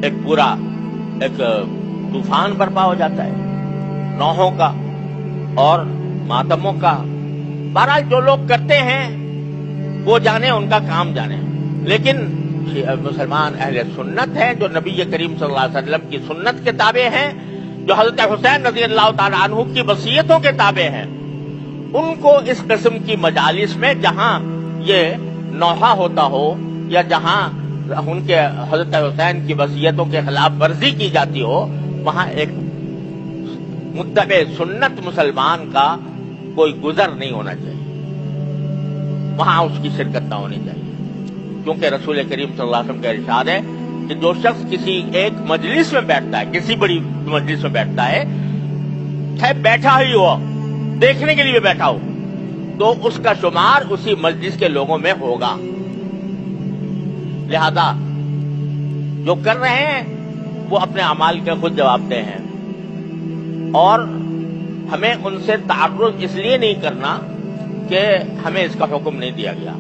ایک پورا ایک طوفان برپا ہو جاتا ہے نوحوں کا اور ماتموں کا. بہرحال جو لوگ کرتے ہیں وہ جانے، ان کا کام جانے. لیکن مسلمان اہل سنت ہیں جو نبی کریم صلی اللہ علیہ وسلم کی سنت کے تابع ہیں، جو حضرت حسین رضی اللہ تعالیٰ عنہ کی وصیتوں کے تابع ہیں، ان کو اس قسم کی مجالس میں جہاں یہ نوحہ ہوتا ہو یا جہاں ان کے حضرت حسین کی وصیتوں کے خلاف ورزی کی جاتی ہو، وہاں ایک متبع سنت مسلمان کا کوئی گزر نہیں ہونا چاہیے، وہاں اس کی شرکت نہ ہونی چاہیے. کیونکہ رسول کریم صلی اللہ علیہ وسلم کا ارشاد ہے کہ جو شخص کسی ایک مجلس میں بیٹھتا ہے، کسی بڑی مجلس میں بیٹھتا ہے، چاہے بیٹھا ہی ہو، دیکھنے کے لیے بیٹھا ہو، تو اس کا شمار اسی مجلس کے لوگوں میں ہوگا. لہذا جو کر رہے ہیں وہ اپنے اعمال کے خود جواب دہ ہیں، اور ہمیں ان سے تعرض اس لیے نہیں کرنا کہ ہمیں اس کا حکم نہیں دیا گیا.